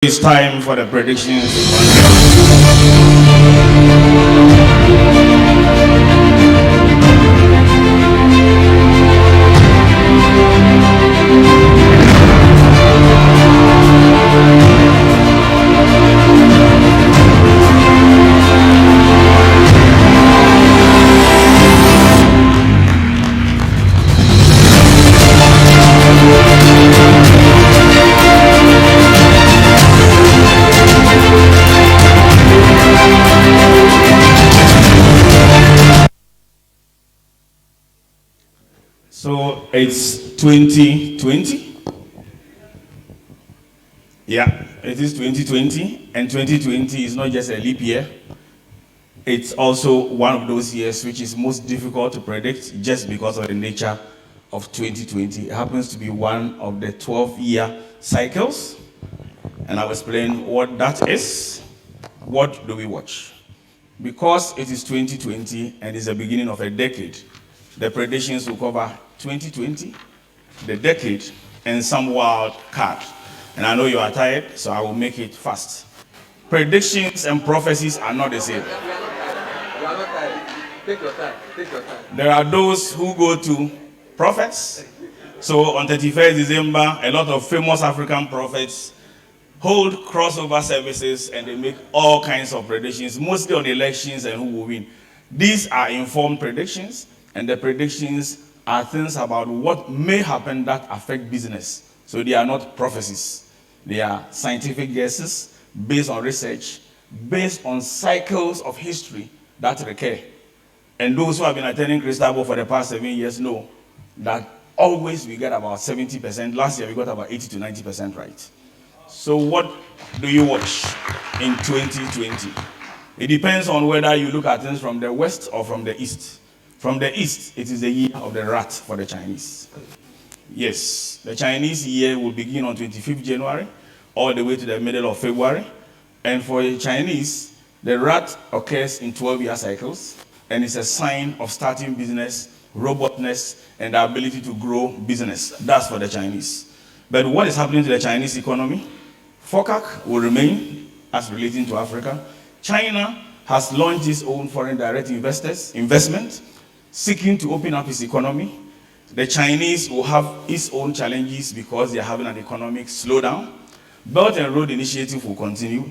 It's time for the predictions. So it's 2020. Yeah, it is 2020, and 2020 is not just a leap year. It's also one of those years which is most difficult to predict just because of the nature of 2020. It happens to be one of the 12-year cycles, and I'll explain what that is. What do we watch? Because it is 2020 and it's the beginning of a decade, the predictions will cover 2020, the decade, and some wild card. And I know you are tired, so I will make it fast. Predictions and prophecies are not the same. You are not tired. Take your time. Take your time. There are those who go to prophets. So on 31st December, a lot of famous African prophets hold crossover services and they make all kinds of predictions, mostly on elections and who will win. These are informed predictions, and the predictions are things about what may happen that affect business. So they are not prophecies. They are scientific guesses based on research, based on cycles of history that recur. And those who have been attending Crystal Ball for the past 7 years know that always we get about 70%. Last year we got about 80 to 90% right. So what do you watch in 2020? It depends on whether you look at things from the west or from the east. From the east, it is the year of the rat for the Chinese. Yes, the Chinese year will begin on 25th January all the way to the middle of February. And for the Chinese, the rat occurs in 12-year cycles, and it's a sign of starting business, robustness, and the ability to grow business. That's for the Chinese. But what is happening to the Chinese economy? FOCAC will remain as relating to Africa. China has launched its own foreign direct investment, seeking to open up its economy. The Chinese will have its own challenges because they are having an economic slowdown. Belt and Road Initiative will continue.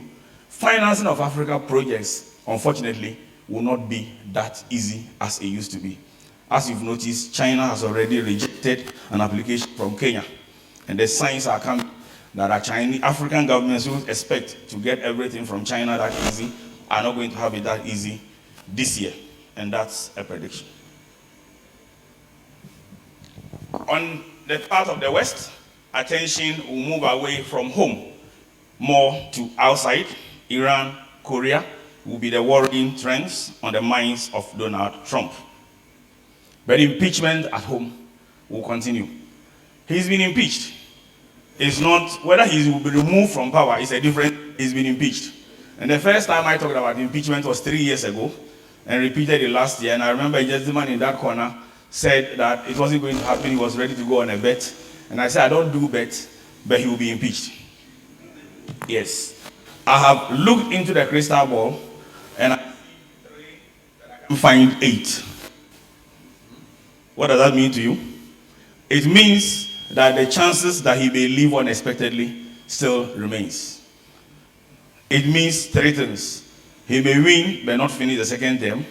Financing of Africa projects, unfortunately, will not be that easy as it used to be. As you've noticed, China has already rejected an application from Kenya. And the signs are coming that African governments who expect to get everything from China that easy are not going to have it that easy this year. And that's a prediction. On the part of the West, attention will move away from home, more to outside. Iran, Korea will be the worrying trends on the minds of Donald Trump. But impeachment at home will continue. He's been impeached. It's not whether he will be removed from power, it's a different, he's been impeached. And the first time I talked about impeachment was 3 years ago, and repeated it last year. And I remember a gentleman in that corner said that it wasn't going to happen, he was ready to go on a bet. And I said, I don't do bets, but he will be impeached. Yes. I have looked into the crystal ball, and I can find 8. What does that mean to you? It means that the chances that he may leave unexpectedly still remains. It means 3 things. He may win but not finish the second term.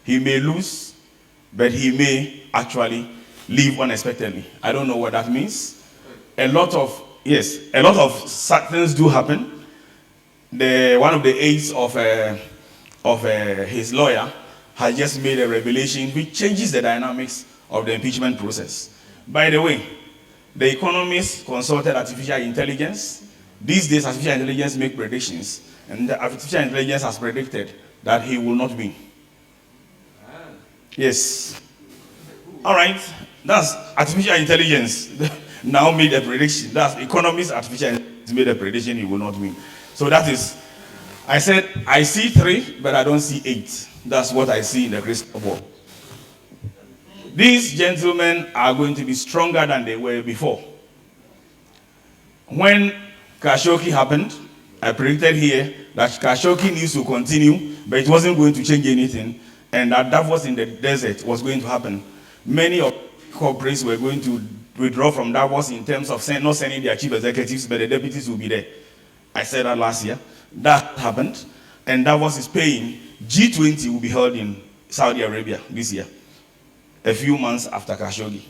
He may lose, but he may actually leave unexpectedly. I don't know what that means. A lot of things do happen. One of the aides of his lawyer has just made a revelation which changes the dynamics of the impeachment process. By the way, the economists consulted artificial intelligence. These days, artificial intelligence make predictions, and the artificial intelligence has predicted that he will not win. Yes. All right. That's artificial intelligence now made a prediction. That's economists artificial intelligence made a prediction he will not win. So that is, I said, I see 3, but I don't see 8. That's what I see in the crystal ball. These gentlemen are going to be stronger than they were before. When Khashoggi happened. I predicted here that Khashoggi needs to continue, but it wasn't going to change anything, and that Davos in the desert was going to happen. Many of corporates were going to withdraw from Davos in terms of not sending their chief executives, but the deputies will be there. I said that last year. That happened, and Davos is paying. G20 will be held in Saudi Arabia this year, a few months after Khashoggi.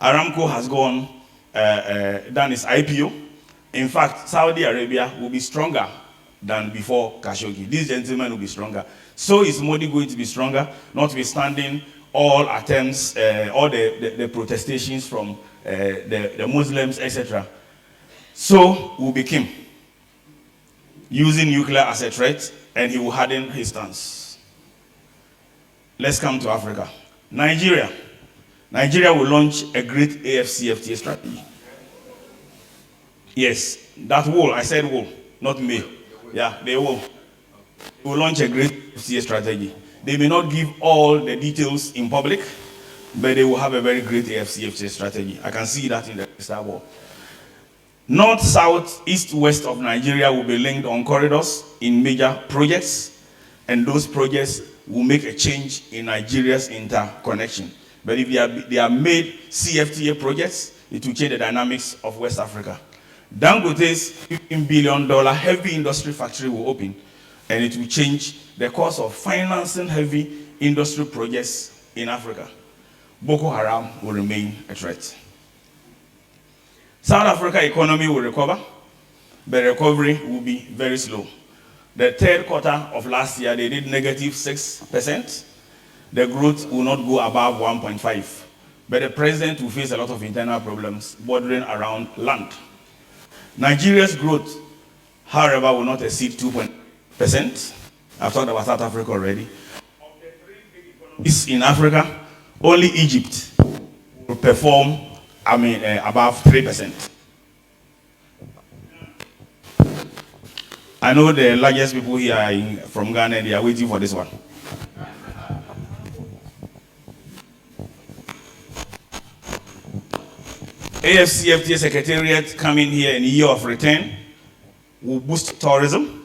Aramco has done its IPO. In fact, Saudi Arabia will be stronger than before Khashoggi. These gentlemen will be stronger. So is Modi going to be stronger, notwithstanding all attempts, all the protestations from the Muslims, etc. So will be Kim, using nuclear as a threat, and he will harden his stance. Let's come to Africa. Nigeria. Nigeria will launch a great AFCFTA strategy. Yes, that will, I said will, not me. Yeah, they will. They will launch a great AFCFTA strategy. They may not give all the details in public, but they will have a very great AFCFTA strategy. I can see that in the crystal ball. North, south, east, west of Nigeria will be linked on corridors in major projects, and those projects will make a change in Nigeria's interconnection. But if they are made CFTA projects, it will change the dynamics of West Africa. Dangote's $15 billion heavy industry factory will open, and it will change the cost of financing heavy industry projects in Africa. Boko Haram will remain a threat. South Africa economy will recover, but recovery will be very slow. The third quarter of last year, they did negative 6%. The growth will not go above 1.5%. But the president will face a lot of internal problems bordering around land. Nigeria's growth, however, will not exceed 2%. I've talked about South Africa already. Of the three big economies in Africa, only Egypt will perform above 3%. I know the largest people here are from Ghana, they are waiting for this one. AFCFTA Secretariat coming here in a year of return will boost tourism,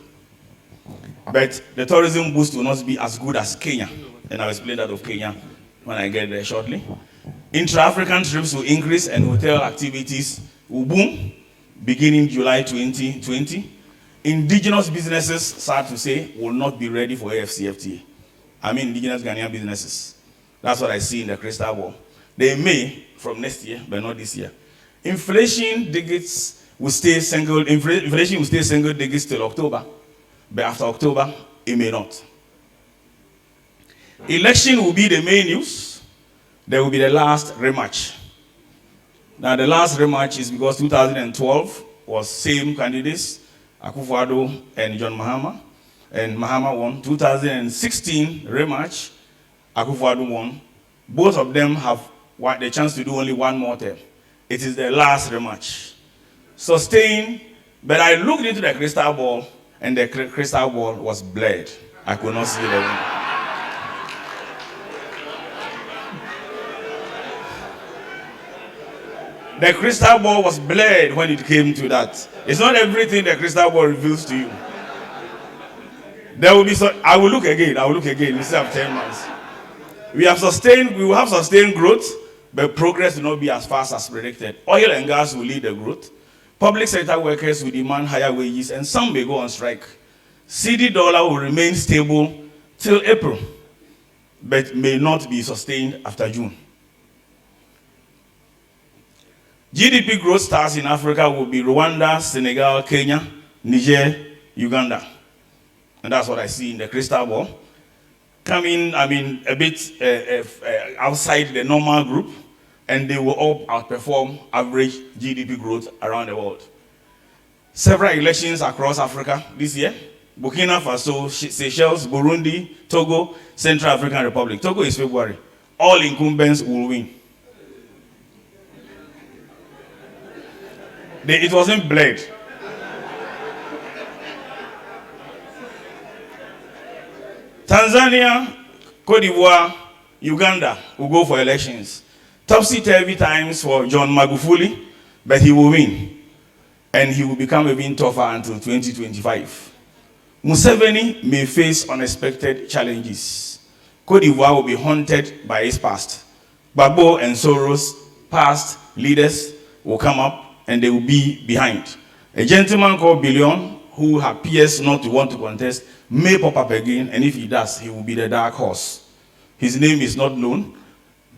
but the tourism boost will not be as good as Kenya, and I'll explain that of Kenya when I get there shortly. Intra-African trips will increase and hotel activities will boom beginning July 2020. Indigenous businesses, sad to say, will not be ready for AFCFTA. I mean indigenous Ghanaian businesses. That's what I see in the crystal ball. They may from next year, but not this year. Inflation will stay single digits till October, but after October, it may not. Election will be the main news. There will be the last rematch. Now, the last rematch is because 2012 was same candidates, Akufo-Addo and John Mahama, and Mahama won. 2016 rematch, Akufo-Addo won. Both of them have the chance to do only one more term. It is the last rematch. Sustained, but I looked into the crystal ball, and the crystal ball was blurred. I could not see the winner. The crystal ball was blurred when it came to that. It's not everything the crystal ball reveals to you. There will be I will look again instead of 10 months. We will have sustained growth, but progress will not be as fast as predicted. Oil and gas will lead the growth. Public sector workers will demand higher wages, and some may go on strike. Citi dollar will remain stable till April, but may not be sustained after June. GDP growth stars in Africa will be Rwanda, Senegal, Kenya, Niger, Uganda. And that's what I see in the crystal ball. Coming, a bit outside the normal group, and they will all outperform average GDP growth around the world. Several elections across Africa this year. Burkina Faso, Seychelles, Burundi, Togo, Central African Republic. Togo is February. All incumbents will win. It wasn't bled. Tanzania, Cote d'Ivoire, Uganda will go for elections. Topsy-turvy times for John Magufuli, but he will win. and he will become even tougher until 2025. Museveni may face unexpected challenges. Cote d'Ivoire will be haunted by its past. Gbagbo and Soros' past leaders will come up and they will be behind. A gentleman called Billion, who appears not to want to contest, may pop up again, and if he does, he will be the dark horse. His name is not known,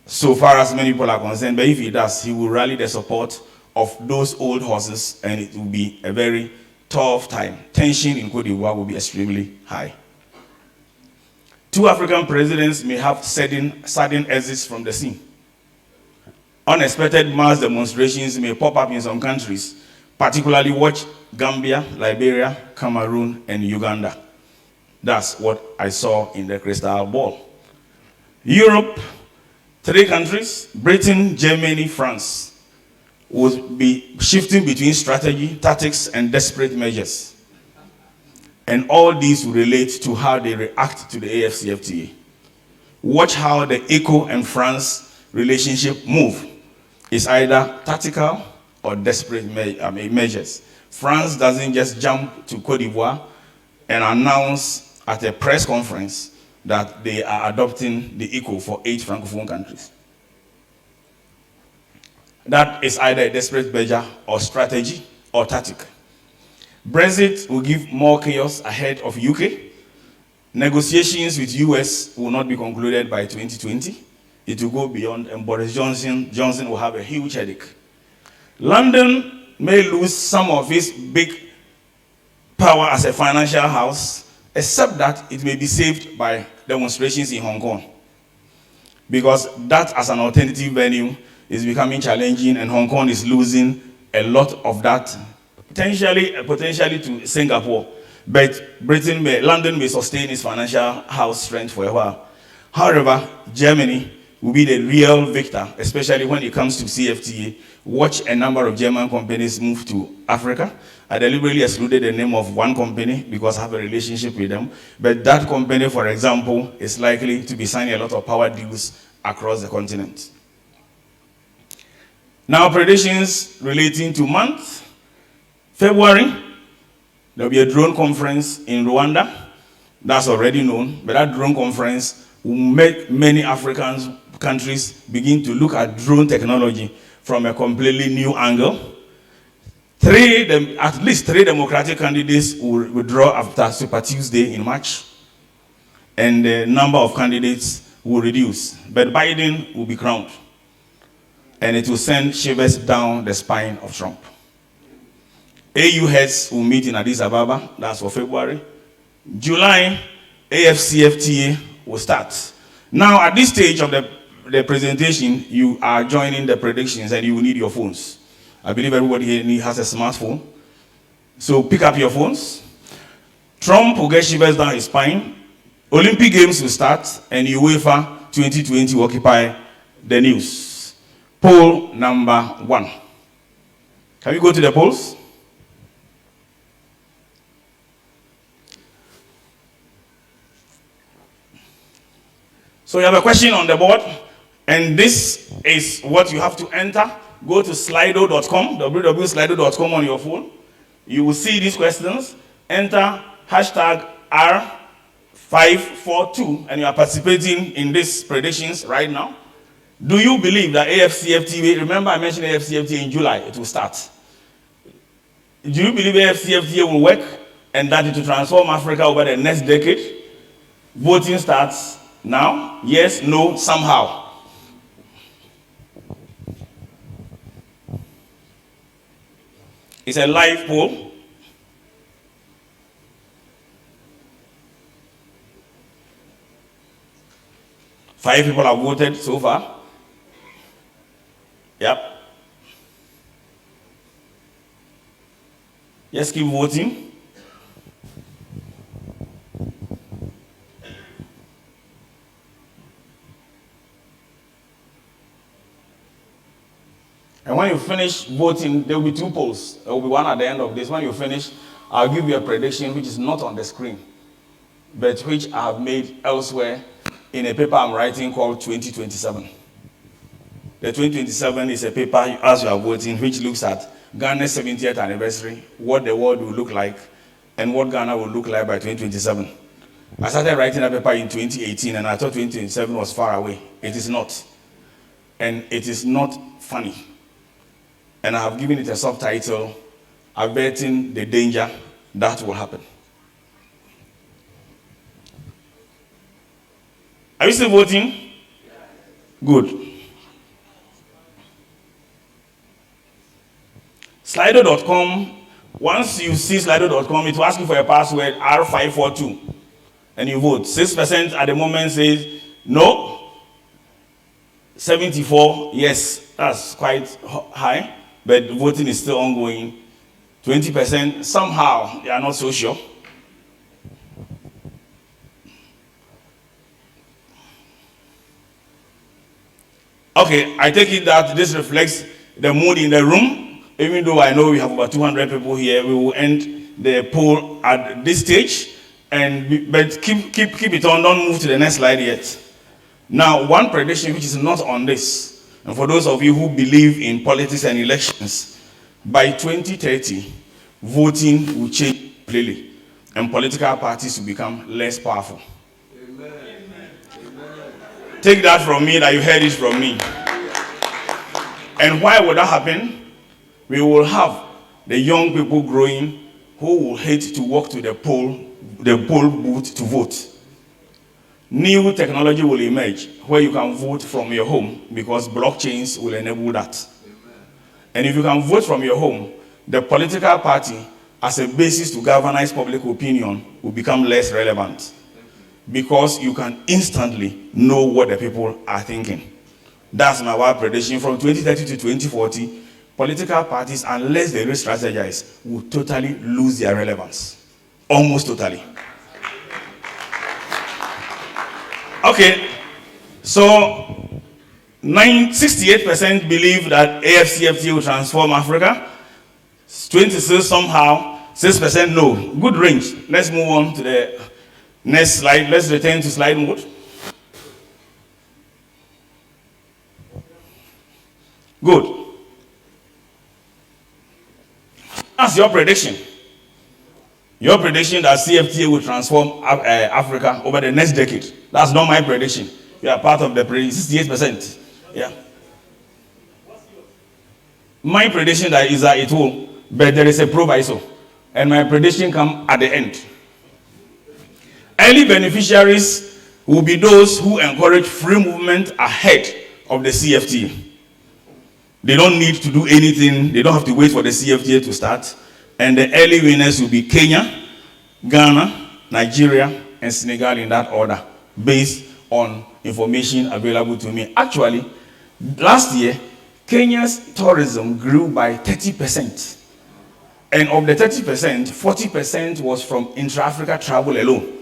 so far as many people are concerned, but if he does, he will rally the support of those old horses, and it will be a very tough time. Tension in Cote d'Ivoire will be extremely high. Two African presidents may have sudden exits from the scene. Unexpected mass demonstrations may pop up in some countries, particularly watch Gambia, Liberia, Cameroon, and Uganda. That's what I saw in the crystal ball. Europe, 3 countries, Britain, Germany, France, will be shifting between strategy, tactics, and desperate measures. And all these will relate to how they react to the AFCFTA. Watch how the ECO and France relationship move. It's either tactical or desperate measures. France doesn't just jump to Cote d'Ivoire and announce at a press conference that they are adopting the ECO for 8 Francophone countries. That is either a desperate measure or strategy or tactic. Brexit will give more chaos ahead of UK. Negotiations with US will not be concluded by 2020. It will go beyond, and Boris Johnson will have a huge headache. London may lose some of its big power as a financial house, except that it may be saved by demonstrations in Hong Kong. Because that as an alternative venue is becoming challenging, and Hong Kong is losing a lot of that, potentially to Singapore. But London may sustain its financial house strength for a while. However, Germany will be the real victor, especially when it comes to CFTA. Watch a number of German companies move to Africa. I deliberately excluded the name of one company because I have a relationship with them. But that company, for example, is likely to be signing a lot of power deals across the continent. Now, predictions relating to month. February, there will be a drone conference in Rwanda. That's already known. But that drone conference will make many African countries begin to look at drone technology from a completely new angle. At least three Democratic candidates will withdraw after Super Tuesday in March, and the number of candidates will reduce. But Biden will be crowned, and it will send shivers down the spine of Trump. AU heads will meet in Addis Ababa. That's for February. July, AFCFTA will start. Now, at this stage of the presentation, you are joining the predictions, and you will need your phones. I believe everybody here has a smartphone. So pick up your phones. Trump will get shivers down his spine. Olympic Games will start, and UEFA 2020 will occupy the news. Poll number 1. Can we go to the polls? So you have a question on the board, and this is what you have to enter. Go to slido.com, www.slido.com on your phone. You will see these questions. Enter hashtag R542, and you are participating in these predictions right now. Do you believe that AFCFTA, remember I mentioned AFCFTA in July, it will start. Do you believe AFCFTA will work and that it will transform Africa over the next decade? Voting starts now. Yes, no, somehow. It's a live poll. Five people have voted so far. Yep. Just keep voting. And when you finish voting, there will be 2 polls. There will be one at the end of this. When you finish, I'll give you a prediction which is not on the screen, but which I have made elsewhere in a paper I'm writing called 2027. The 2027 is a paper, as you are voting, which looks at Ghana's 70th anniversary, what the world will look like, and what Ghana will look like by 2027. I started writing that paper in 2018, and I thought 2027 was far away. It is not. And it is not funny. And I have given it a subtitle, Averting the Danger That Will Happen. Are you still voting? Good. Slido.com, once you see Slido.com, it will ask you for a password, R542, and you vote. 6% at the moment says no. 74, yes, that's quite high, but voting is still ongoing. 20%, somehow, they are not so sure. Okay, I take it that this reflects the mood in the room. Even though I know we have about 200 people here, we will end the poll at this stage. But keep it on, don't move to the next slide yet. Now, one prediction which is not on this, and for those of you who believe in politics and elections, by 2030, voting will change completely, and political parties will become less powerful. Amen. Take that from me, that you heard it from me. And why would that happen? We will have the young people growing who will hate to walk to the poll booth to vote. New technology will emerge where you can vote from your home because blockchains will enable that. Amen. And if you can vote from your home, the political party as a basis to galvanize public opinion will become less relevant because you can instantly know what the people are thinking. That's my wild prediction. From 2030 to 2040, political parties, unless they re-strategize, will totally lose their relevance. Almost totally. Okay, so 68% believe that AFCFTA will transform Africa. 26 somehow, 6% no. Good range. Let's move on to the next slide. Let's return to slide mode. Good. That's your prediction. Your prediction that CFTA will transform Africa over the next decade. That's not my prediction. You are part of the prediction, 68%. Yeah. My prediction is that it will, but there is a proviso. And my prediction comes at the end. Early beneficiaries will be those who encourage free movement ahead of the CFTA. They don't need to do anything. They don't have to wait for the CFTA to start. And the early winners will be Kenya, Ghana, Nigeria, and Senegal in that order, based on information available to me. Actually, last year, Kenya's tourism grew by 30%. And of the 30%, 40% was from intra-Africa travel alone.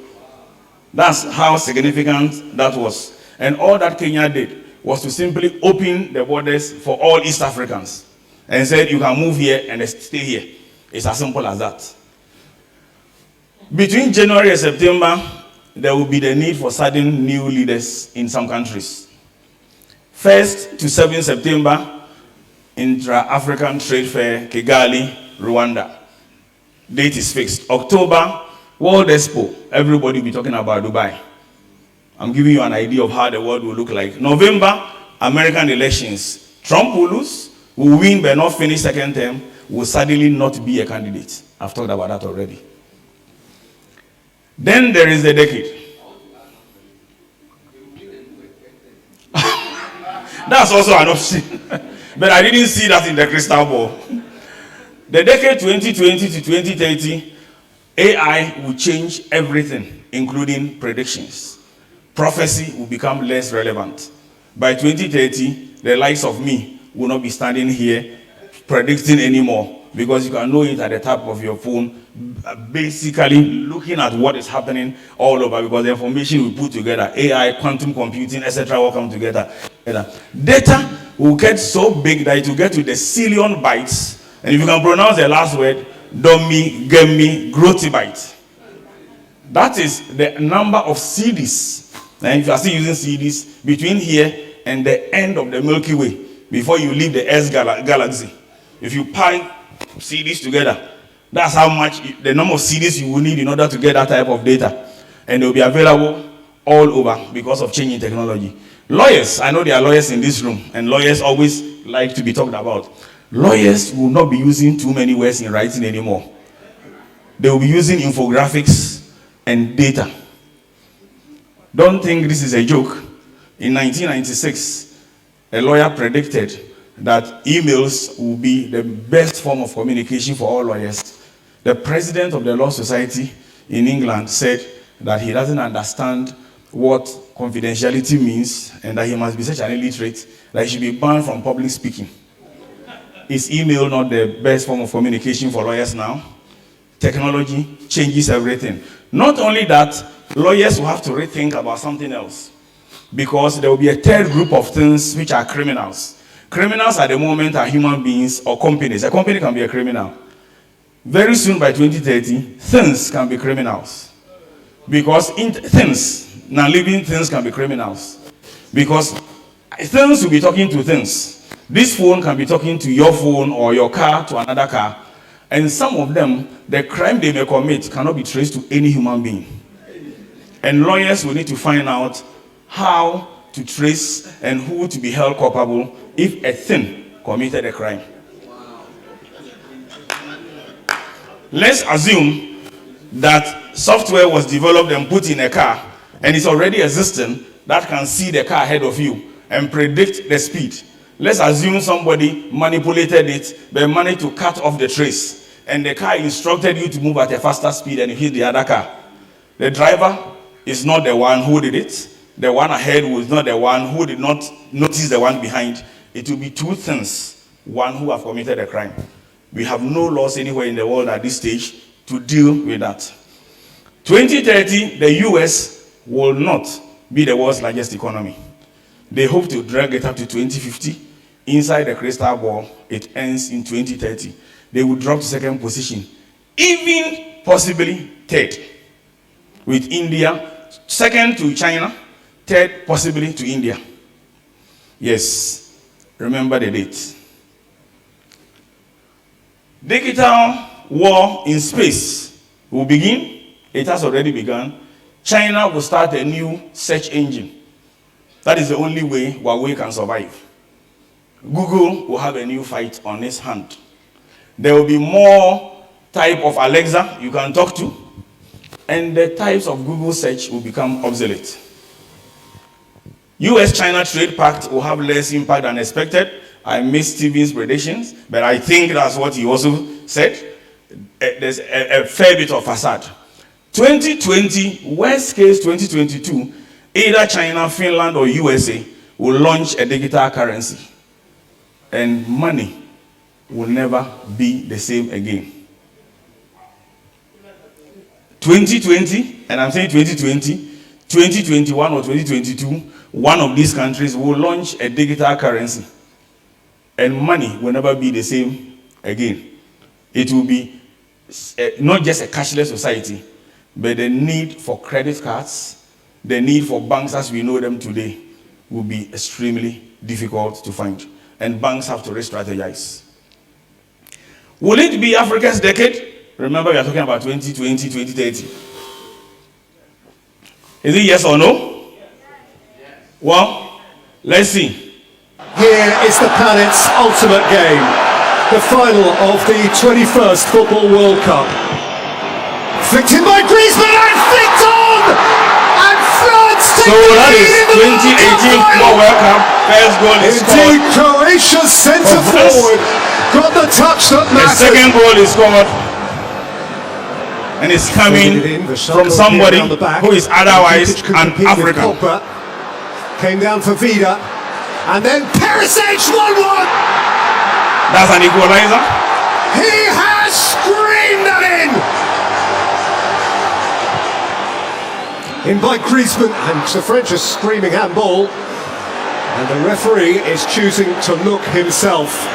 That's how significant that was. And all that Kenya did was to simply open the borders for all East Africans and said you can move here and stay here. It's as simple as that. Between January and September, there will be the need for sudden new leaders in some countries. 1st to 7th September, Intra-African Trade Fair, Kigali, Rwanda. Date is fixed. October, World Expo. Everybody will be talking about Dubai. I'm giving you an idea of how the world will look like. November, American elections. Trump will lose, will win but not finish second term, will suddenly not be a candidate. I've talked about that already. Then there is the decade. That's also an option. But I didn't see that in the crystal ball. The decade 2020 to 2030, AI will change everything, including predictions. Prophecy will become less relevant. By 2030, the likes of me will not be standing here predicting anymore because you can know it at the tap of your phone, basically looking at what is happening all over because the information we put together, AI, quantum computing, etc., will come together. Data will get so big that it will get to the zillion bytes. And if you can pronounce the last word, Domi, Gemi, Grotibyte. That is the number of CDs. And if you are still using CDs, between here and the end of the Milky Way, before you leave the S galaxy, if you CDs together. That's how much, the number of CDs you will need in order to get that type of data. And they will be available all over because of changing technology. Lawyers, I know there are lawyers in this room, and lawyers always like to be talked about. Lawyers will not be using too many words in writing anymore. They will be using infographics and data. Don't think this is a joke. In 1996, a lawyer predicted that emails will be the best form of communication for all lawyers. The president of the Law Society in England said that he doesn't understand what confidentiality means and that he must be such an illiterate that he should be banned from public speaking. Is email not the best form of communication for lawyers now? Technology changes everything. Not only that, lawyers will have to rethink about something else because there will be a third group of things which are criminals. Criminals at the moment are human beings or companies. A company can be a criminal. Very soon by 2030, things can be criminals. Because things, non-living things can be criminals. Because things will be talking to things. This phone can be talking to your phone or your car to another car. And some of them, the crime they may commit cannot be traced to any human being. And lawyers will need to find out how to trace and who to be held culpable if a thing committed a crime. Let's assume that software was developed and put in a car and it's already existing that can see the car ahead of you and predict the speed. Let's assume somebody manipulated it but managed to cut off the trace and the car instructed you to move at a faster speed and you hit the other car. The driver is not the one who did it. The one ahead was not the one who did not notice the one behind. It will be two things. One who have committed a crime. We have no laws anywhere in the world at this stage to deal with that. 2030, the US will not be the world's largest economy. They hope to drag it up to 2050. Inside the crystal ball, it ends in 2030. They will drop to second position, even possibly third, with India, second to China, third possibly to India. Yes, remember the date. Digital war in space will begin. It has already begun. China will start a new search engine. That is the only way Huawei can survive. Google will have a new fight on its hand. There will be more type of Alexa you can talk to, and the types of Google search will become obsolete. US-China trade pact will have less impact than expected. I missed Stephen's predictions, but I think that's what he also said. There's a fair bit of facade. 2020, worst case 2022, either China, Finland, or USA will launch a digital currency. And money will never be the same again. 2020, and I'm saying 2020, 2021 or 2022, one of these countries will launch a digital currency. And money will never be the same again. It will be not just a cashless society, but the need for credit cards, the need for banks as we know them today will be extremely difficult to find. And banks have to re-strategize. Will it be Africa's decade? Remember, we are talking about 2020, 2030. Is it yes or no? Well, let's see. Here is the planet's ultimate game, the final of the 21st Football World Cup. Flicked in by Griezmann and flicked on! And France So that is 2018 Football World Cup. First goal is indeed, scored. Croatia's centre forward got the touch that The mattered. second goal is scored. And it's coming from somebody who is otherwise an African. Came down for Vida. And then Perisic 1-1. That's an equalizer. He has screamed that in by Griezmann, and the French are screaming handball. And the referee is choosing to look himself.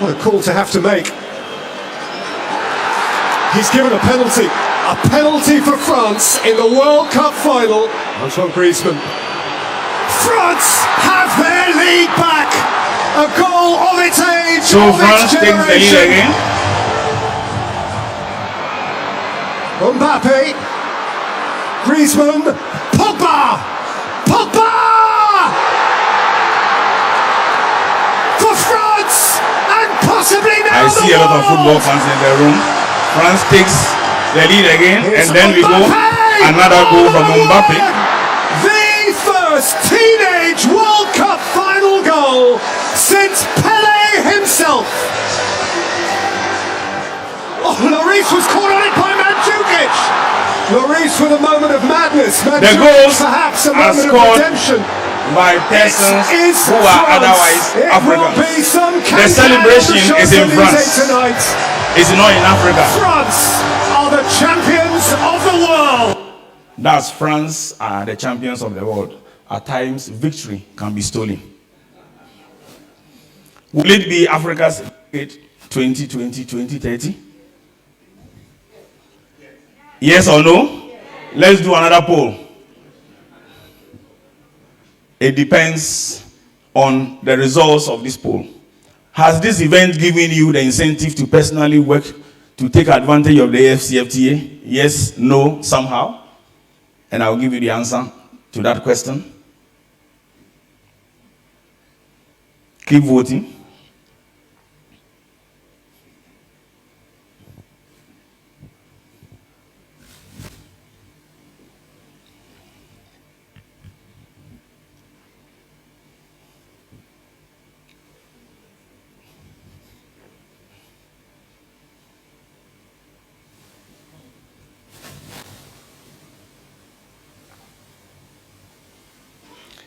What a call to have to make. He's given a penalty. A penalty for France in the World Cup final. Antoine Griezmann. France have their lead back. A goal of its age, So of France its takes the lead generation. again. Mbappe, Griezmann, Pogba, Pogba! For France, and possibly now I see a lot of football fans in the room. France takes the lead again, and then we go another goal from Mbappe. The first teenage World Cup final goal since Pelé himself. Oh, Lloris was caught on it by Mandzukic. Lloris with a moment of madness. The goals perhaps a are moment of scored redemption. by persons This is who are France. otherwise It will be Africans. some The celebration is in France. tonight. It's not in Africa. France are the champions of the world. That's France are the champions of the world. At times, victory can be stolen. Will it be Africa's 2020, 2030? Yes or no? Let's do another poll. It depends on the results of this poll. Has this event given you the incentive to personally work to take advantage of the AFCFTA? Yes, no, somehow? And I'll give you the answer to that question. Keep voting.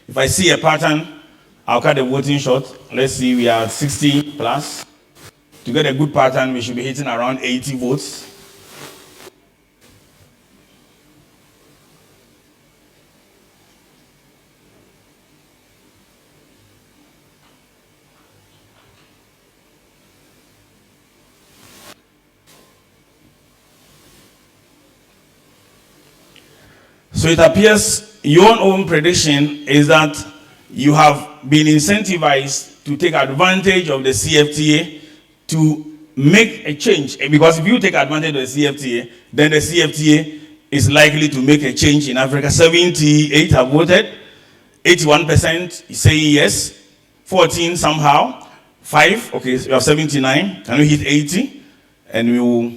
If I see a pattern, I'll cut the voting short. Let's see, we are at 60 plus. To get a good pattern, we should be hitting around 80 votes. So it appears your own prediction is that you have been incentivized to take advantage of the CFTA to make a change. Because if you take advantage of the CFTA, then the CFTA is likely to make a change in Africa. 78 have voted, 81% saying yes, 14 somehow, 5, okay, so you have 79. Can we hit 80? And we will,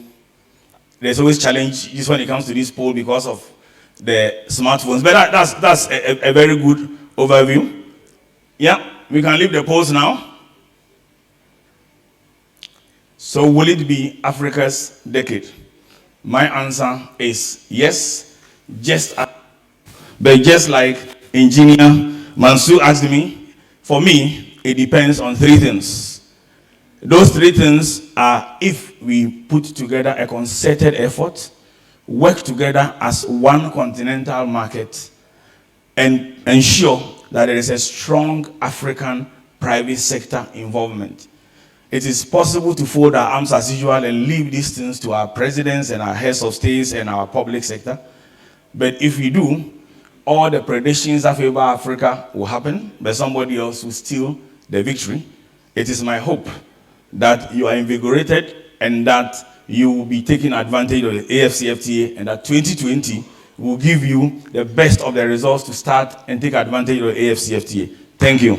there's always challenges when it comes to this poll because of the smartphones. But that's a very good overview. Yeah, we can leave the polls now. So will it be Africa's decade? My answer is yes. But just like Engineer Mansour asked me, for me, it depends on three things. Those three things are if we put together a concerted effort, work together as one continental market, and ensure that there is a strong African private sector involvement. It is possible to fold our arms as usual and leave these things to our presidents and our heads of states and our public sector. But if we do, all the predictions that favor Africa will happen, but somebody else will steal the victory. It is my hope that you are invigorated and that you will be taking advantage of the AFCFTA, and that 2020 will give you the best of the results to start and take advantage of the AFCFTA. Thank you.